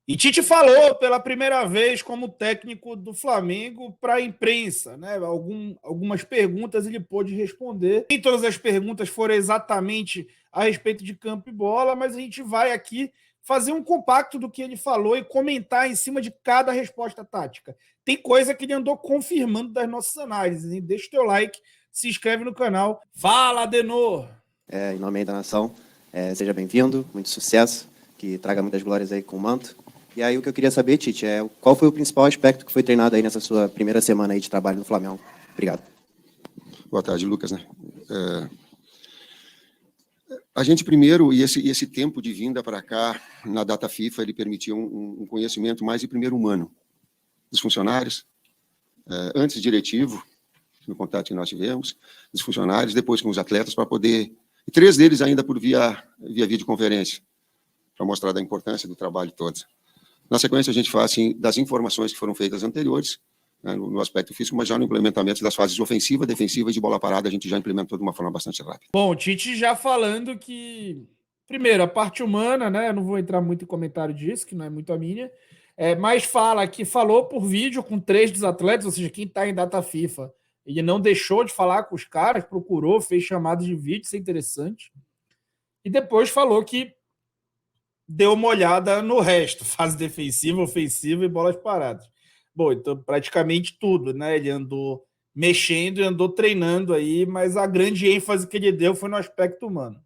E Tite falou pela primeira vez como técnico do Flamengo para a imprensa, né? Algumas perguntas ele pôde responder. Nem todas as perguntas foram exatamente a respeito de campo e bola, mas a gente vai aqui fazer um compacto do que ele falou e comentar em cima de cada resposta tática. Tem coisa que ele andou confirmando das nossas análises, hein? Deixa o teu like, se inscreve no canal. Fala, Adenor! Em nome aí da nação, seja bem-vindo, muito sucesso, que traga muitas glórias aí com o manto. E aí o que eu queria saber, Tite, qual foi o principal aspecto que foi treinado aí nessa sua primeira semana aí de trabalho no Flamengo? Obrigado. Boa tarde, Lucas, né? A gente primeiro, e esse tempo de vinda para cá, na data FIFA, ele permitiu um conhecimento mais de primeiro humano dos funcionários, antes diretivo, no contato que nós tivemos, dos funcionários, depois com os atletas, para poder... E 3 deles ainda por via videoconferência, para mostrar da importância do trabalho todo. Na sequência, a gente fala assim, das informações que foram feitas anteriores, né, no aspecto físico, mas já no implementamento das fases ofensiva, defensiva e de bola parada, a gente já implementou de uma forma bastante rápida. Bom, o Tite já falando que, primeiro, a parte humana, né? Eu não vou entrar muito em comentário disso, que não é muito a minha, mas fala que falou por vídeo com 3 dos atletas, ou seja, quem está em data FIFA. Ele não deixou de falar com os caras, procurou, fez chamadas de vídeo, isso é interessante. E depois falou que deu uma olhada no resto, fase defensiva, ofensiva e bolas paradas. Bom, então praticamente tudo, né? Ele andou mexendo e andou treinando aí, mas a grande ênfase que ele deu foi no aspecto humano.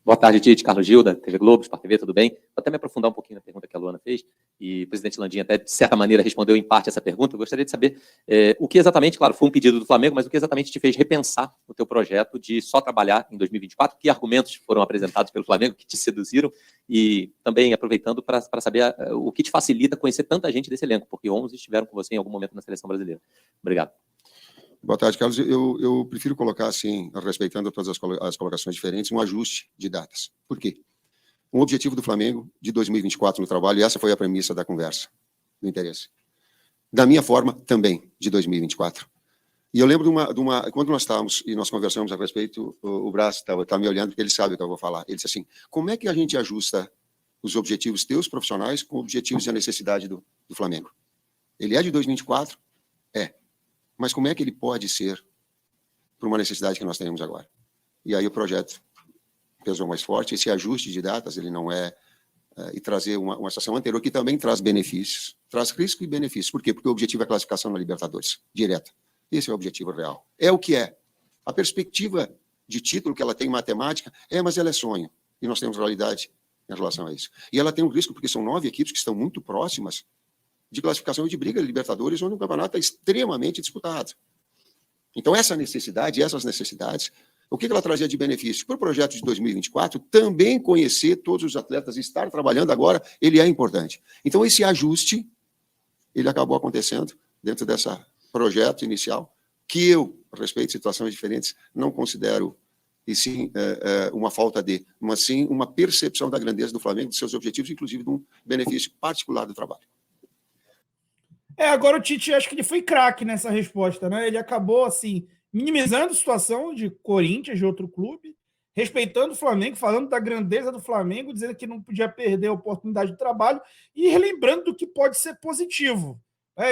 Boa tarde, Tite. Carlos Gil, da TV Globo, Sport TV, tudo bem? Vou até me aprofundar um pouquinho na pergunta que a Luana fez, e o presidente Landim até, de certa maneira, respondeu em parte essa pergunta. Eu gostaria de saber o que exatamente, claro, foi um pedido do Flamengo, mas o que exatamente te fez repensar o teu projeto de só trabalhar em 2024? Que argumentos foram apresentados pelo Flamengo que te seduziram? E também aproveitando para saber o que te facilita conhecer tanta gente desse elenco, porque 11 estiveram com você em algum momento na seleção brasileira. Obrigado. Boa tarde, Carlos. Eu prefiro colocar, assim, respeitando todas as colocações diferentes, um ajuste de datas. Por quê? Um objetivo do Flamengo de 2024 no trabalho, e essa foi a premissa da conversa, do interesse. Da minha forma, também, de 2024. E eu lembro de uma quando nós estávamos e nós conversamos a respeito, o Brás está me olhando, porque ele sabe o que eu vou falar. Ele disse assim, como é que a gente ajusta os objetivos teus profissionais com objetivos e a necessidade do Flamengo? Ele é de 2024? É. Mas como é que ele pode ser para uma necessidade que nós temos agora? E aí o projeto pesou mais forte, esse ajuste de datas, ele não e trazer uma situação anterior que também traz benefícios, traz risco e benefícios. Por quê? Porque o objetivo é a classificação na Libertadores, direta. Esse é o objetivo real. É o que é. A perspectiva de título que ela tem em matemática, mas ela é sonho. E nós temos realidade em relação a isso. E ela tem um risco, porque são 9 equipes que estão muito próximas de classificação e de briga de Libertadores, onde o campeonato é extremamente disputado. Então, essas necessidades, o que ela trazia de benefício? Para o projeto de 2024, também conhecer todos os atletas, estar trabalhando agora, ele é importante. Então, esse ajuste, ele acabou acontecendo dentro desse projeto inicial, que eu, a respeito de situações diferentes, não considero, e sim, uma falta de, mas sim uma percepção da grandeza do Flamengo, de seus objetivos, inclusive de um benefício particular do trabalho. Agora o Tite, acho que ele foi craque nessa resposta, né? Ele acabou, assim, minimizando a situação de Corinthians, de outro clube, respeitando o Flamengo, falando da grandeza do Flamengo, dizendo que não podia perder a oportunidade de trabalho e relembrando do que pode ser positivo,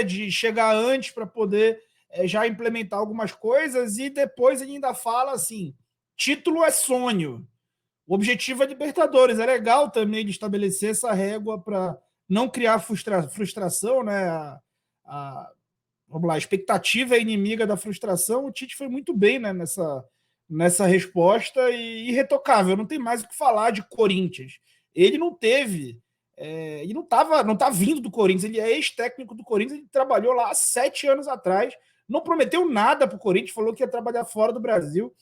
de chegar antes para poder já implementar algumas coisas e depois ele ainda fala assim, título é sonho, o objetivo é Libertadores. É legal também ele estabelecer essa régua para não criar frustração, né? Vamos lá, a expectativa é inimiga da frustração. O Tite foi muito bem, né, nessa resposta e irretocável. Não tem mais o que falar de Corinthians. Ele não teve, ele não tá vindo do Corinthians, ele é ex-técnico do Corinthians, ele trabalhou lá há 7 anos atrás, não prometeu nada para o Corinthians, falou que ia trabalhar fora do Brasil.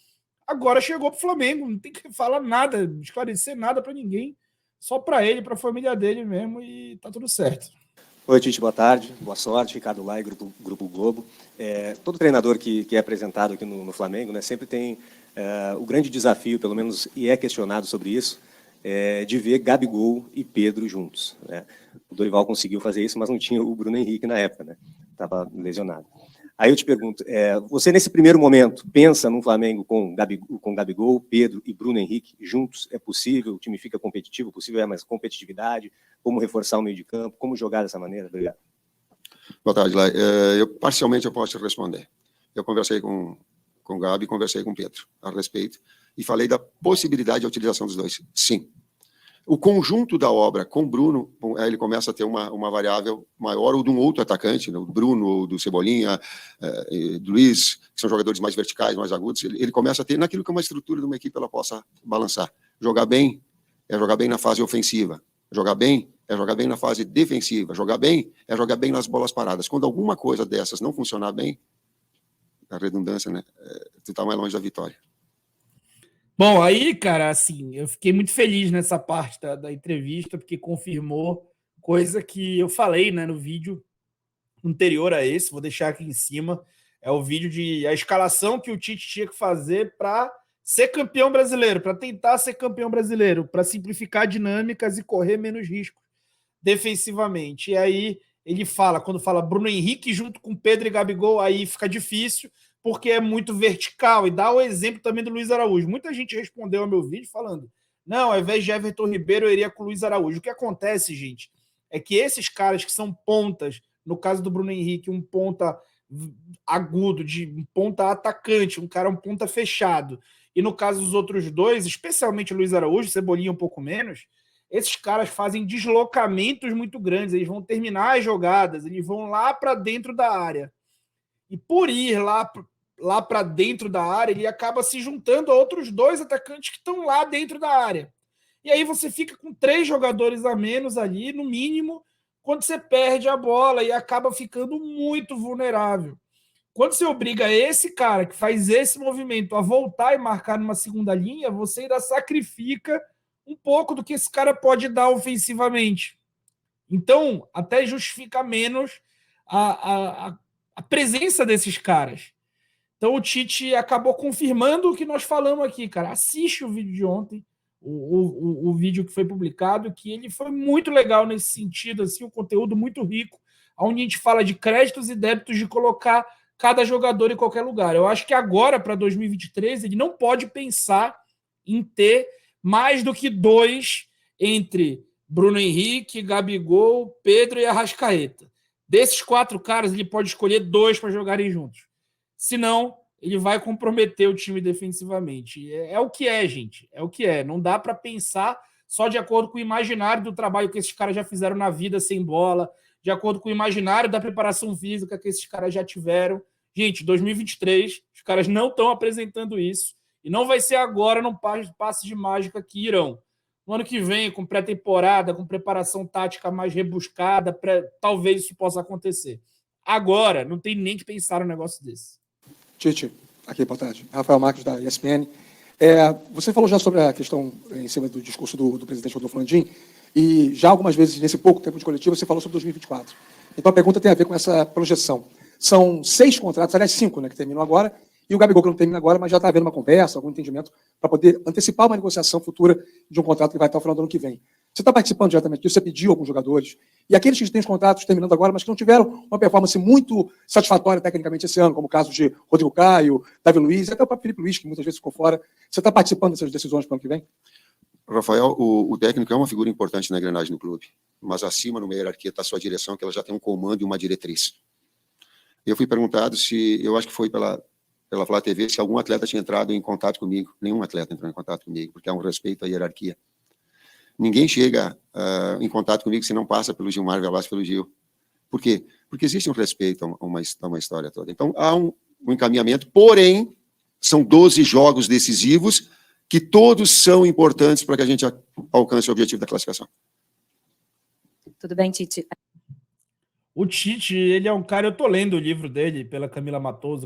Agora chegou para o Flamengo, não tem que falar nada, esclarecer nada para ninguém, só para ele, para a família dele mesmo, e tá tudo certo. Oi, Tite, boa tarde, boa sorte, Ricardo Lai, Grupo Globo. Todo treinador que é apresentado aqui no Flamengo, né, sempre tem o grande desafio, pelo menos, e é questionado sobre isso, de ver Gabigol e Pedro juntos, né? O Dorival conseguiu fazer isso, mas não tinha o Bruno Henrique na época, né? Estava lesionado. Aí eu te pergunto, você nesse primeiro momento pensa num Flamengo com Gabigol, Pedro e Bruno Henrique juntos? É possível? O time fica competitivo? Possível mais competitividade? Como reforçar o meio de campo? Como jogar dessa maneira? Obrigado. Boa tarde, Lai. Parcialmente eu posso te responder. Eu conversei com o Gabi e conversei com o Pedro a respeito e falei da possibilidade de utilização dos dois. Sim. O conjunto da obra com o Bruno, ele começa a ter uma variável maior, ou de um outro atacante, né, o Bruno, ou do Cebolinha, do Luiz, que são jogadores mais verticais, mais agudos, ele começa a ter naquilo que é uma estrutura de uma equipe ela possa balançar. Jogar bem é jogar bem na fase ofensiva. Jogar bem é jogar bem na fase defensiva. Jogar bem é jogar bem nas bolas paradas. Quando alguma coisa dessas não funcionar bem, a redundância, né, tu tá mais longe da vitória. Bom, aí, cara, assim, eu fiquei muito feliz nessa parte da entrevista, porque confirmou coisa que eu falei, né, no vídeo anterior a esse, vou deixar aqui em cima, é o vídeo de a escalação que o Tite tinha que fazer para ser campeão brasileiro, para tentar ser campeão brasileiro, para simplificar dinâmicas e correr menos risco defensivamente. E aí ele fala, quando fala Bruno Henrique junto com Pedro e Gabigol, aí fica difícil, porque é muito vertical, e dá o exemplo também do Luiz Araújo. Muita gente respondeu ao meu vídeo falando, não, ao invés de Everton Ribeiro, eu iria com o Luiz Araújo. O que acontece, gente, é que esses caras que são pontas, no caso do Bruno Henrique, um ponta agudo, um ponta atacante, um ponta fechado, e no caso dos outros dois, especialmente o Luiz Araújo, Cebolinha um pouco menos, esses caras fazem deslocamentos muito grandes, eles vão terminar as jogadas, eles vão lá para dentro da área. E por ir lá para dentro da área, ele acaba se juntando a outros dois atacantes que estão lá dentro da área. E aí você fica com 3 jogadores a menos ali, no mínimo, quando você perde a bola e acaba ficando muito vulnerável. Quando você obriga esse cara que faz esse movimento a voltar e marcar numa segunda linha, você ainda sacrifica um pouco do que esse cara pode dar ofensivamente. Então, até justifica menos a presença desses caras. Então, o Tite acabou confirmando o que nós falamos aqui, cara. Assiste o vídeo de ontem, o vídeo que foi publicado, que ele foi muito legal nesse sentido, assim, um conteúdo muito rico, onde a gente fala de créditos e débitos de colocar cada jogador em qualquer lugar. Eu acho que agora, para 2023, ele não pode pensar em ter mais do que 2 entre Bruno Henrique, Gabigol, Pedro e Arrascaeta. Desses 4 caras, ele pode escolher 2 para jogarem juntos. Senão, ele vai comprometer o time defensivamente. É o que é, gente. É o que é. Não dá para pensar só de acordo com o imaginário do trabalho que esses caras já fizeram na vida sem bola, de acordo com o imaginário da preparação física que esses caras já tiveram. Gente, 2023, os caras não estão apresentando isso. E não vai ser agora num passe de mágica que irão. No ano que vem, com pré-temporada, com preparação tática mais rebuscada, talvez isso possa acontecer. Agora, não tem nem que pensar um negócio desse. Tite, aqui, boa tarde. Rafael Marques, da ESPN. Você falou já sobre a questão em cima do discurso do presidente Rodolfo Landim, e já algumas vezes, nesse pouco tempo de coletivo, você falou sobre 2024. Então, a pergunta tem a ver com essa projeção. São 6 contratos, aliás, 5, né, que terminam agora, e o Gabigol que não termina agora, mas já está havendo uma conversa, algum entendimento, para poder antecipar uma negociação futura de um contrato que vai até o final do ano que vem. Você está participando diretamente disso, você pediu alguns jogadores, e aqueles que têm os contratos terminando agora, mas que não tiveram uma performance muito satisfatória tecnicamente esse ano, como o caso de Rodrigo Caio, Davi Luiz, e até o próprio Felipe Luiz, que muitas vezes ficou fora. Você está participando dessas decisões para o ano que vem? Rafael, o técnico é uma figura importante na engrenagem do clube, mas acima, numa hierarquia, está a sua direção, que ela já tem um comando e uma diretriz. Eu fui perguntado se, eu acho que foi pela Flá TV, se algum atleta tinha entrado em contato comigo. Nenhum atleta entrou em contato comigo, porque há um respeito à hierarquia. Ninguém chega em contato comigo se não passa pelo Gilmar Velasco, pelo Gil. Por quê? Porque existe um respeito a uma história toda. Então, há um encaminhamento, porém, são 12 jogos decisivos que todos são importantes para que a gente alcance o objetivo da classificação. Tudo bem, Tite? O Tite, ele é um cara, eu tô lendo o livro dele pela Camila Matoso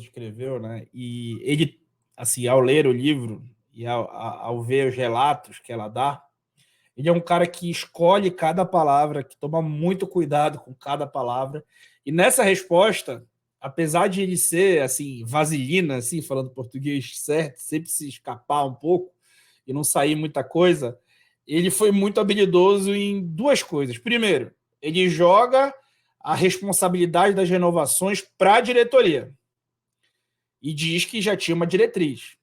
escreveu, né? E ele, assim, ao ler o livro e ao ver os relatos que ela dá, ele é um cara que escolhe cada palavra, que toma muito cuidado com cada palavra. E nessa resposta, apesar de ele ser, assim, vaselina, assim, falando português certo, sempre se escapar um pouco e não sair muita coisa, ele foi muito habilidoso em 2 coisas. Primeiro, ele joga a responsabilidade das renovações para a diretoria. E diz que já tinha uma diretriz.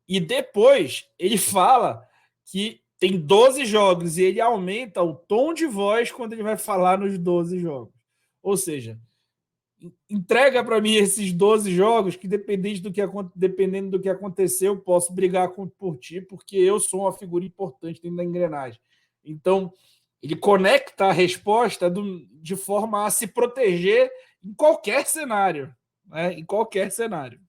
E depois ele fala que tem 12 jogos e ele aumenta o tom de voz quando ele vai falar nos 12 jogos. Ou seja, entrega para mim esses 12 jogos que, dependendo do que aconteceu, eu posso brigar por ti, porque eu sou uma figura importante dentro da engrenagem. Então, ele conecta a resposta de forma a se proteger em qualquer cenário. Né? Em qualquer cenário.